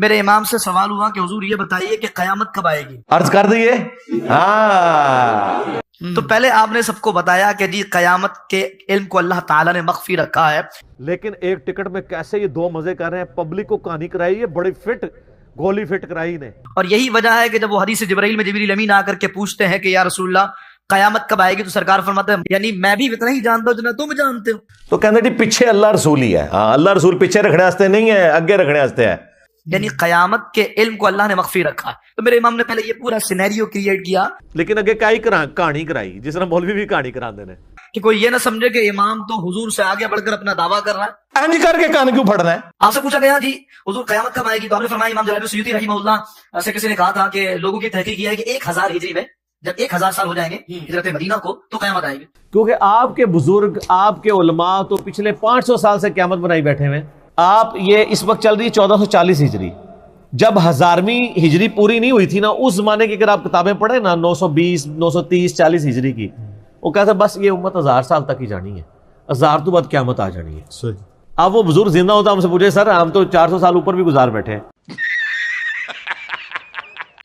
میرے امام سے سوال ہوا کہ حضور یہ بتائیے کہ قیامت کب آئے گی؟ عرض کر دیے ہاں. تو پہلے آپ نے سب کو بتایا کہ جی قیامت کے علم کو اللہ تعالیٰ نے مخفی رکھا ہے. لیکن ایک ٹکٹ میں کیسے یہ دو مزے کر رہے ہیں. پبلک کو کہانی کرائی ہے بڑی فٹ گولی فٹ کرائی نے. اور یہی وجہ ہے کہ جب وہ حدیث جبرائیل میں جبریل امین آ کر کے پوچھتے ہیں کہ یا رسول اللہ قیامت کب آئے گی، تو سرکار فرماتے ہیں یعنی میں بھی اتنا ہی جانتا ہوں جتنا تم جانتے ہو. تو کہتے جی پیچھے اللہ رسول ہی ہے. ہاں اللہ رسول پیچھے رکھنے واسطے نہیں ہے، اگے رکھنے واسطے ہے. یعنی قیامت کے علم کو اللہ نے مخفی رکھا ہے. تو میرے امام نے پہلے یہ پورا سینیریو کریٹ کیا لیکن اگے کہانی کرائی جس طرح مولوی بھی کہانی کرا دینے کہ کوئی یہ نہ سمجھے کہ امام تو حضور سے آگے بڑھ کر اپنا دعویٰ کر رہا ہے. اینج کر کے کان کیوں پھڑنا ہے؟ آپ سے پوچھا گیا جی حضور قیامت کب آئے گی، تو آپ نے فرمایا امام جلال سیوطی رحمہ اللہ سے کسی نے کہا تھا کہ لوگوں کی تحقیق یہ ہے کہ 1000 ہجری میں جب 1000 سال ہو جائیں گے ہجرت مدینہ کو تو قیامت آئے گی. کیونکہ آپ کے بزرگ آپ کے علماء تو پچھلے 500 سال سے قیامت بنائی بیٹھے ہوئے. آپ یہ اس وقت چل رہی 1440 ہجری، جب 1000ویں ہجری پوری نہیں ہوئی تھی نا، اس زمانے کی اگر آپ کتابیں پڑھیں نا 920 930 40 ہجری کی، وہ کہتے بس یہ امت 1000 سال تک ہی جانی ہے، 1000 تو بعد قیامت آ جانی ہے. اب وہ بزرگ زندہ ہوتا ہم سے پوچھے سر ہم تو 400 سال اوپر بھی گزار بیٹھے ہیں.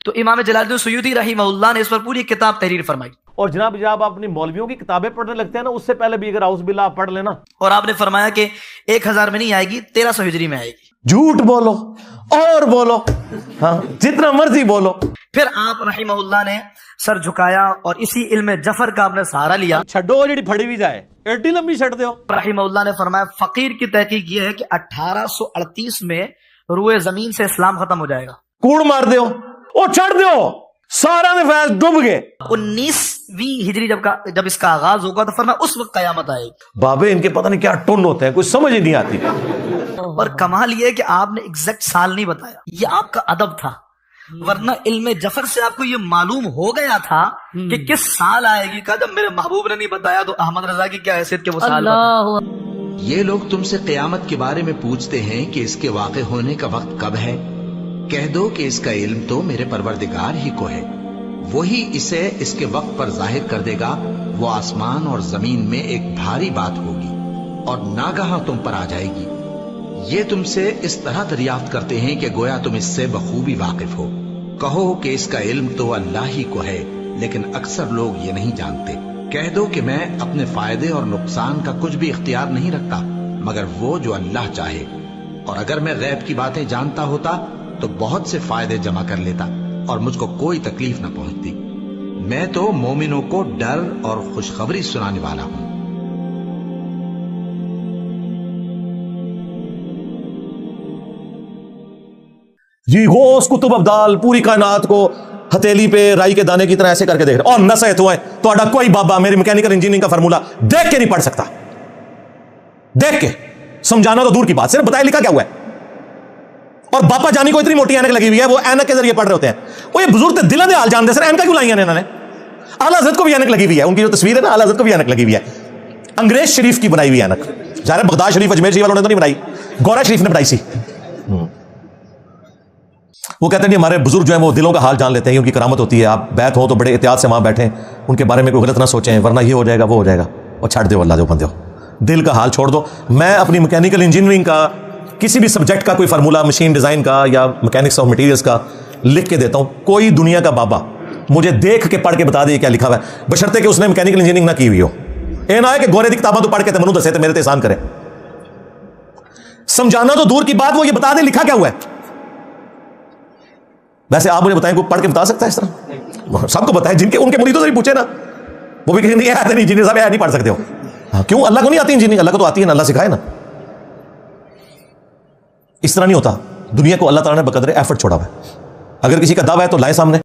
تو امام جلال الدین سیوطی رحمہ اللہ نے اس پر پوری کتاب تحریر فرمائی. اور جناب جب آپ اپنی مولویوں کی کتابیں پڑھنے لگتے ہیں نا، اس سے پہلے بھی اگر اعوذ باللہ آپ پڑھ لینا. اور آپ نے فرمایا کہ 1000 میں نہیں آئے گی، 1300 ہجری میں آئے گی. جھوٹ بولو اور بولو، ہاں جتنا مرضی بولو. پھر آپ رحمہ اللہ نے سر جھکایا اور اسی علم جفر کا آپ نے سہارا لیا. چھڈو جڑی پھڑی بھی جائے ایڈی لمبی چھڈ دیو. رحمہ اللہ نے فرمایا فقیر کی تحقیق یہ ہے کہ 1838 میں روئے زمین سے اسلام ختم ہو جائے گا. کوڑ مار دیو او چھڑ دیو، سارا نے فیض ڈوب گئے. 19ویں ہجری جب اس کا آغاز ہوگا تو فرمایا اس وقت قیامت آئے گی. بابے ان کے پتہ نہیں کیا ٹن ہوتے ہیں، کچھ سمجھ ہی نہیں آتی. اور کمال یہ کہ آپ نے ایگزیکٹ سال نہیں بتایا، یہ آپ کا ادب تھا، ورنہ علم جفر سے آپ کو یہ معلوم ہو گیا تھا کہ کس سال آئے گی. کہا جب میرے محبوب نے نہیں بتایا تو احمد رضا کی کیا حیثیت کہ وہ سال بتا. یہ لوگ تم سے قیامت کے بارے میں پوچھتے ہیں کہ اس کے واقع ہونے کا وقت کب ہے. کہہ دو کہ اس کا علم تو میرے پروردگار ہی کو ہے، وہی اسے اس کے وقت پر ظاہر کر دے گا. وہ آسمان اور زمین میں ایک بھاری بات ہوگی اور ناگہاں تم پر آ جائے گی. یہ تم سے اس طرح دریافت کرتے ہیں کہ گویا تم اس سے بخوبی واقف ہو. کہو کہ اس کا علم تو اللہ ہی کو ہے، لیکن اکثر لوگ یہ نہیں جانتے. کہہ دو کہ میں اپنے فائدے اور نقصان کا کچھ بھی اختیار نہیں رکھتا مگر وہ جو اللہ چاہے، اور اگر میں غیب کی باتیں جانتا ہوتا تو بہت سے فائدے جمع کر لیتا اور مجھ کو کوئی تکلیف نہ پہنچتی. میں تو مومنوں کو ڈر اور خوشخبری سنانے والا ہوں. جی غوث کتب ابدال پوری کائنات کو ہتھیلی پہ رائی کے دانے کی طرح ایسے کر کے دیکھ رہے اور نصیحت ہوئے تو کوئی بابا میری میکینیکل انجینئرنگ کا فارمولا دیکھ کے نہیں پڑھ سکتا. دیکھ کے سمجھانا تو دور کی بات، صرف بتایا لکھا کیا ہوا ہے. اور باپا جانی کو اتنی موٹی اینک لگی ہوئی ہے، وہ اینک کے ذریعے پڑھ رہے ہوتے ہیں. وہ یہ بزرگ دلوں دے حال جانتے سر اینکا کیوں لائی ہیں انہوں نے. اعلیٰ حضرت کو بھی اینک لگی ہوئی ہے، ان کی جو تصویر ہے نا اعلیٰ حضرت کو بھی اینک لگی ہوئی ہے. انگریز شریف کی بنائی ہوئی اینک، ظاہر ہے بغداد شریف اجمیر شریف والوں نے تو نہیں بنائی، گورا شریف نے بنائی سی. وہ کہتے ہیں ہمارے بزرگ جو ہیں وہ دلوں کا حال جان لیتے ہیں، ان کی کرامت ہوتی ہے. آپ بیت ہو تو بڑے احتیاط سے وہاں بیٹھیں، ان کے بارے میں کوئی غلط نہ سوچیں ورنہ یہ ہو جائے گا وہ ہو جائے گا. اور چھڑ دو اللہ جو بندے ہو، دل کا حال چھوڑ دو. میں اپنی میکینیکل انجینئرنگ کا کسی بھی سبجیکٹ کا کوئی فارمولا مشین ڈیزائن کا یا میکینکس آف مٹیریلز کا لکھ کے دیتا ہوں. کوئی دنیا کا بابا مجھے دیکھ کے پڑھ کے بتا دے کیا لکھا ہوا ہے، بشرطے کہ اس نے میکینیکل انجینئرنگ نہ کی ہوئی ہو. اے نہ ہے کہ گورے دی کتابیں تو پڑھ کے منو دسے تو میرے تے احسان کرے. سمجھانا تو دور کی بات، وہ یہ بتا دے لکھا کیا ہوا ہے. ویسے آپ مجھے بتائیں کوئی پڑھ کے بتا سکتا ہے اس طرح؟ سب کو بتائیں، جن کے ان کے مریدوں سے بھی پوچھے نا، وہ بھی کہیں نہیں آتے نہیں انجینئر صاحب نہیں پڑھ سکتے ہو. کیوں؟ اللہ کو نہیں آتی انجینئرنگ؟ اللہ کو تو آتی ہے نا، اللہ سکھائے نا. اس طرح نہیں ہوتا. دنیا کو اللہ تعالیٰ نے بقدر ایفرٹ چھوڑا ہوا ہے. اگر کسی کا دعویٰ ہے تو لائے سامنے.